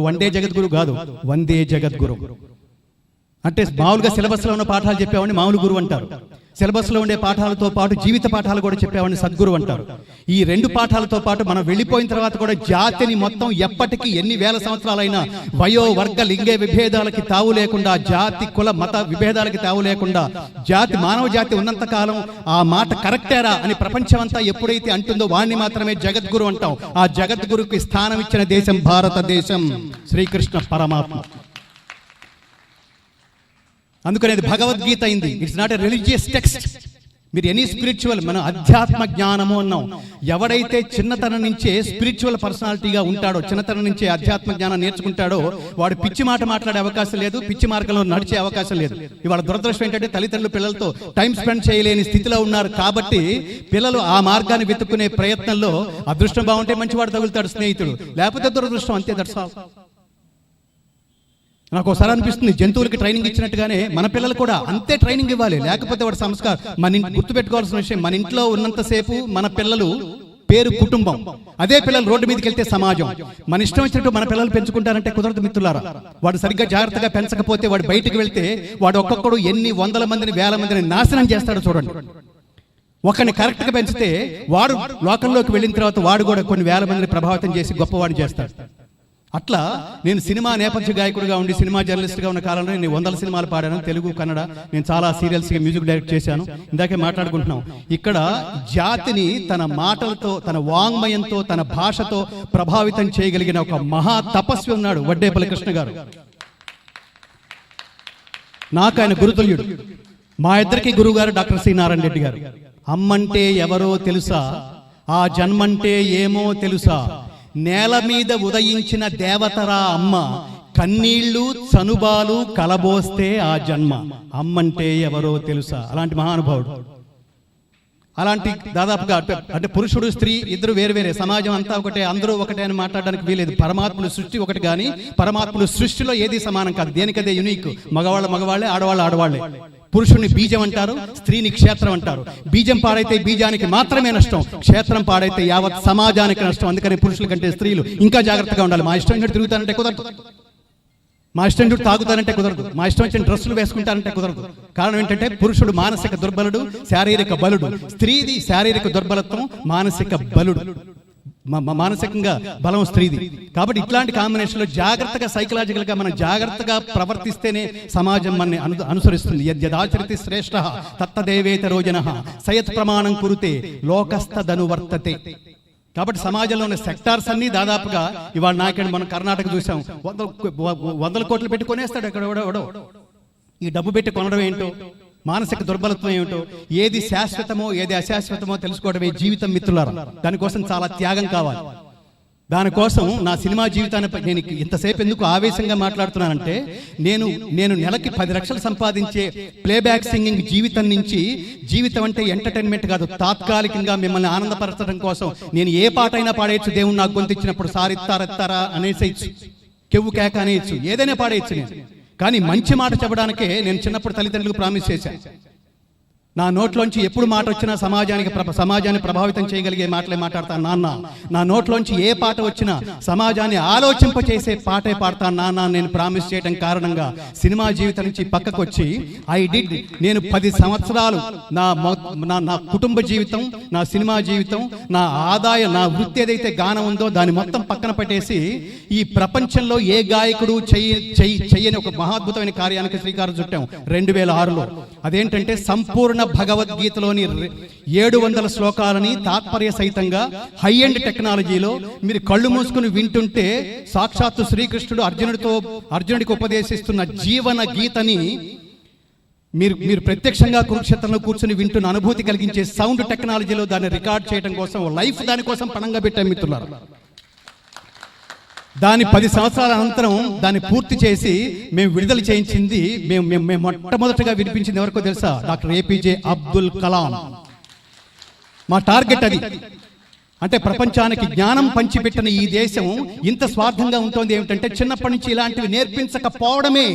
One day జగద్గురు కాదు, వందే జగద్గురు. అంటే మామూలుగా సిలబస్లో ఉన్న పాఠాలు చెప్పేవాడిని మామూలు గురువు అంటారు. సిలబస్లో ఉండే పాఠాలతో పాటు జీవిత పాఠాలు కూడా చెప్పేవాడిని సద్గురు అంటారు. ఈ రెండు పాఠాలతో పాటు మనం వెళ్ళిపోయిన తర్వాత కూడా జాతిని మొత్తం ఎప్పటికీ ఎన్ని వేల సంవత్సరాలైనా వయో వర్గ లింగ విభేదాలకి తావు లేకుండా, జాతి కుల మత విభేదాలకి తావు లేకుండా, జాతి మానవ జాతి ఉన్నంత కాలం ఆ మాట కరెక్టేరా అని ప్రపంచమంతా ఎప్పుడైతే అంటుందో వాణ్ణి మాత్రమే జగద్గురు అంటాం. ఆ జగద్గురుకి స్థానం ఇచ్చిన దేశం భారతదేశం, శ్రీకృష్ణ పరమాత్మ. అందుకని అది భగవద్గీత అయింది. It's not a religious text. మీరు ఎనీ స్పిరిచువల్, మనం అధ్యాత్మ జ్ఞానము అన్నాం. ఎవడైతే చిన్నతనం నుంచే స్పిరిచువల్ పర్సనాలిటీగా ఉంటాడో, చిన్నతనం నుంచే అధ్యాత్మ జ్ఞానం నేర్చుకుంటాడో, వాడు పిచ్చి మాట మాట్లాడే అవకాశం లేదు, పిచ్చి మార్గంలో నడిచే అవకాశం లేదు. ఇవాళ దురదృష్టం ఏంటంటే తల్లిదండ్రులు పిల్లలతో టైం స్పెండ్ చేయలేని స్థితిలో ఉన్నారు. కాబట్టి పిల్లలు ఆ మార్గాన్ని వెతుక్కునే ప్రయత్నంలో అదృష్టం బాగుంటే మంచివాడు తగులుతాడు స్నేహితుడు, లేకపోతే దురదృష్టం, అంతే. That's all. నాకు ఒకసారి అనిపిస్తుంది, జంతువులకి ట్రైనింగ్ ఇచ్చినట్టుగానే మన పిల్లలు కూడా అంతే ట్రైనింగ్ ఇవ్వాలి, లేకపోతే వాడు సంస్కారం. మన గుర్తుపెట్టుకోవాల్సిన విషయం, మన ఇంట్లో ఉన్నంతసేపు మన పిల్లలు పేరు కుటుంబం, అదే పిల్లలు రోడ్డు మీదకి వెళ్తే సమాజం. మన ఇష్టం వచ్చినట్టు మన పిల్లలు పెంచుకుంటారంటే కుదరదు మిత్రులారా. వాడు సరిగ్గా జాగ్రత్తగా పెంచకపోతే వాడు బయటికి వెళ్తే వాడు ఒక్కొక్కడు ఎన్ని వందల మందిని వేల మందిని నాశనం చేస్తాడో చూడండి. ఒకరిని కరెక్ట్గా పెంచితే వాడు లోకంలోకి వెళ్ళిన తర్వాత వాడు కూడా కొన్ని వేల మందిని ప్రభావితం చేసి గొప్పవాడు చేస్తాడు. అట్లా నేను సినిమా నేపథ్య గాయకుడిగా ఉండి సినిమా జర్నలిస్ట్గా ఉన్న కాలంలో నేను 100 సినిమాలు పాడాను, తెలుగు కన్నడ. నేను చాలా సీరియల్స్కి మ్యూజిక్ డైరెక్ట్ చేశాను. ఇందాకే మాట్లాడుకుంటున్నాం. ఇక్కడ జాతిని తన మాటలతో, తన వాంగ్మయంతో, తన భాషతో ప్రభావితం చేయగలిగిన ఒక మహా తపస్వి ఉన్నాడు, వడ్డేపల్లి కృష్ణ గారు. నాకు ఆయన గురుతుల్యుడు. మా ఇద్దరికి గురువు గారు డాక్టర్ సి నారాయణ రెడ్డి గారు. అమ్మంటే ఎవరో తెలుసా, ఆ జన్మంటే ఏమో తెలుసా, నేల మీద ఉదయించిన దేవతరా అమ్మ, కన్నీళ్లు చనుబాలు కలబోస్తే ఆ జన్మ, అమ్మంటే ఎవరో తెలుసా. అలాంటి మహానుభావుడు. అలాంటి దాదాపుగా అంటే పురుషుడు స్త్రీ ఇద్దరు వేరు వేరే, సమాజం అంతా ఒకటే, అందరూ ఒకటే అని మాట్లాడడానికి వీలేదు. పరమాత్ముడు సృష్టి ఒకటి, కానీ పరమాత్ముడు సృష్టిలో ఏది సమానం కాదు, దేనికదే యునిక్. మగవాళ్ళ మగవాళ్లే, ఆడవాళ్ళు ఆడవాళ్లే. పురుషుని బీజం అంటారు, స్త్రీని క్షేత్రం అంటారు. బీజం పాడైతే బీజానికి మాత్రమే నష్టం, క్షేత్రం పాడైతే యావత్ సమాజానికి నష్టం. అందుకని పురుషుల కంటే స్త్రీలు ఇంకా జాగ్రత్తగా ఉండాలి. మా ఇష్టం వచ్చినట్టు తిరుగుతానంటే కుదరదు, మా ఇష్టం వచ్చినట్టు తాగుతానంటే కుదరదు, మా ఇష్టం వచ్చిన డ్రెస్సులు వేసుకుంటానంటే కుదరదు. కారణం ఏంటంటే పురుషుడు మానసిక దుర్బలుడు, శారీరక బలుడు. స్త్రీది శారీరక దుర్బలత్వం, మానసిక బలుడు, మానసికంగా బలం స్త్రీది. కాబట్టి ఇట్లాంటి కాంబినేషన్లో జాగ్రత్తగా సైకలాజికల్గా మనం జాగ్రత్తగా ప్రవర్తిస్తేనే సమాజం మనని అనుసరిస్తుంది. యద్యదాచరితి శ్రేష్ఠ తత్తదేవేతరో జనః సయత్ ప్రమాణం కురుతే లోకస్తదనువర్తతే. కాబట్టి సమాజంలో ఉన్న సెక్టార్స్ అన్ని దాదాపుగా ఇవాళ నాయకుడు మనం కర్ణాటక చూసాం, వందల కోట్లు పెట్టి కొనేస్తాడు ఎక్కడ ఎవడో. ఈ డబ్బు పెట్టి కొనడం ఏంటో, మానసిక దుర్బలత్వం ఏమిటో, ఏది శాశ్వతమో ఏది అశాశ్వతమో తెలుసుకోవడమే జీవితం మిత్రులారా. దానికోసం చాలా త్యాగం కావాలి. దానికోసం నా సినిమా జీవితాన్ని నేను ఇంతసేపు ఎందుకు ఆవేశంగా మాట్లాడుతున్నానంటే, నేను నెలకి 10 లక్షలు సంపాదించే ప్లేబ్యాక్ సింగింగ్ జీవితం నుంచి, జీవితం అంటే ఎంటర్టైన్మెంట్ కాదు, తాత్కాలికంగా మిమ్మల్ని ఆనందపరచడం కోసం నేను ఏ పాట అయినా పాడేయచ్చు. దేవుడు నాకు గొంతిచ్చినప్పుడు సారిత్తారెత్తారా అనేసేయచ్చు, కెవ్వు కేక అనేయచ్చు, ఏదైనా పాడేయచ్చు నేను. కానీ మంచి మాట చెప్పడానికే నేను చిన్నప్పుడు తల్లిదండ్రులకు ప్రామిస్ చేశాను. నా నోట్లోంచి ఎప్పుడు మాట వచ్చినా సమాజాన్ని ప్రభావితం చేయగలిగే మాటలే మాట్లాడతాను నాన్న. నా నోట్లోంచి ఏ పాట వచ్చినా సమాజాన్ని ఆలోచింపచేసే పాటే పాడతాను నాన్న నేను ప్రామిస్ చేయడం కారణంగా సినిమా జీవితం నుంచి పక్కకు వచ్చి నేను 10 సంవత్సరాలు నా కుటుంబ జీవితం, నా సినిమా జీవితం, నా ఆదాయం, నా వృత్తి ఏదైతే గానం ఉందో దాన్ని మొత్తం పక్కన పెట్టేసి ఈ ప్రపంచంలో ఏ గాయకుడు చెయ్యని ఒక మహాద్భుతమైన కార్యానికి శ్రీకారం చుట్టాం 2006లో. అదేంటంటే సంపూర్ణ భగవద్గీతలోని 700 శ్లోకాలని తాత్పర్య సహితంగా హై ఎండ్ టెక్నాలజీలో మీరు కళ్ళు మూసుకుని వింటుంటే సాక్షాత్తు శ్రీకృష్ణుడు అర్జునుడికి ఉపదేశిస్తున్న జీవన గీతని మీరు ప్రత్యక్షంగా కురుక్షేత్రంలో కూర్చుని వింటున్న అనుభూతి కలిగించే సౌండ్ టెక్నాలజీలో దాన్ని రికార్డ్ చేయడం కోసం లైఫ్ దానికోసం పణంగా పెట్టాం మిత్రులారా. దాని 10 సంవత్సరాల అనంతరం దాన్ని పూర్తి చేసి మేము విడుదల చేయించింది, మేము మొట్టమొదటిగా వినిపించింది ఎవరికో తెలుసా? Doctor APJ Abdul Kalam. మా టార్గెట్ అది. అంటే ప్రపంచానికి జ్ఞానం పంచిపెట్టిన ఈ దేశం ఇంత స్వార్థంగా ఉంటుంది ఏమిటంటే చిన్నప్పటి నుంచి ఇలాంటివి నేర్పించకపోవడమే.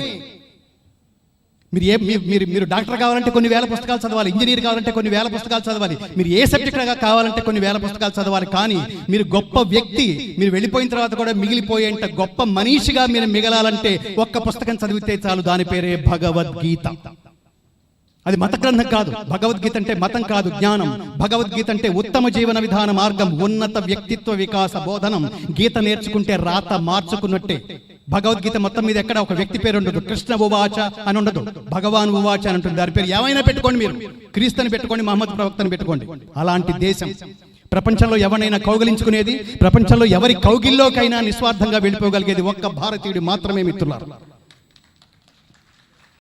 మీరు డాక్టర్ కావాలంటే కొన్ని వేల పుస్తకాలు చదవాలి, ఇంజనీర్ కావాలంటే కొన్ని వేల పుస్తకాలు చదవాలి, మీరు ఏ సబ్జెక్ట్ కావాలంటే కొన్ని వేల పుస్తకాలు చదవాలి. కానీ మీరు గొప్ప వ్యక్తి, మీరు వెళ్ళిపోయిన తర్వాత కూడా మిగిలిపోయేంత గొప్ప మనిషిగా మీరు మిగలాలంటే ఒక్క పుస్తకం చదివితే చాలు, దాని పేరే భగవద్గీత. అది మత గ్రంథం కాదు. భగవద్గీత అంటే మతం కాదు, జ్ఞానం. భగవద్గీత అంటే ఉత్తమ జీవన విధాన మార్గం, ఉన్నత వ్యక్తిత్వ వికాస బోధనం. గీత నేర్చుకుంటే రాత మార్చుకున్నట్టే. భగవద్గీత మొత్తం మీద ఎక్కడ ఒక వ్యక్తి పేరు ఉండదు, కృష్ణ ఉవాచ అని ఉండదు, భగవాన్ ఉవాచ అని ఉంటుంది. దాని పేరు ఏమైనా పెట్టుకోండి, మీరు క్రీస్తుని పెట్టుకోండి, మహమ్మద్ ప్రవక్తని పెట్టుకోండి. అలాంటి దేశం ప్రపంచంలో ఎవరైనా కౌగిలించుకునేది, ప్రపంచంలో ఎవరి కౌగిల్లోకైనా నిస్వార్థంగా వెళ్ళిపోగలిగేది ఒక్క భారతీయుడు మాత్రమే మిత్రులారా.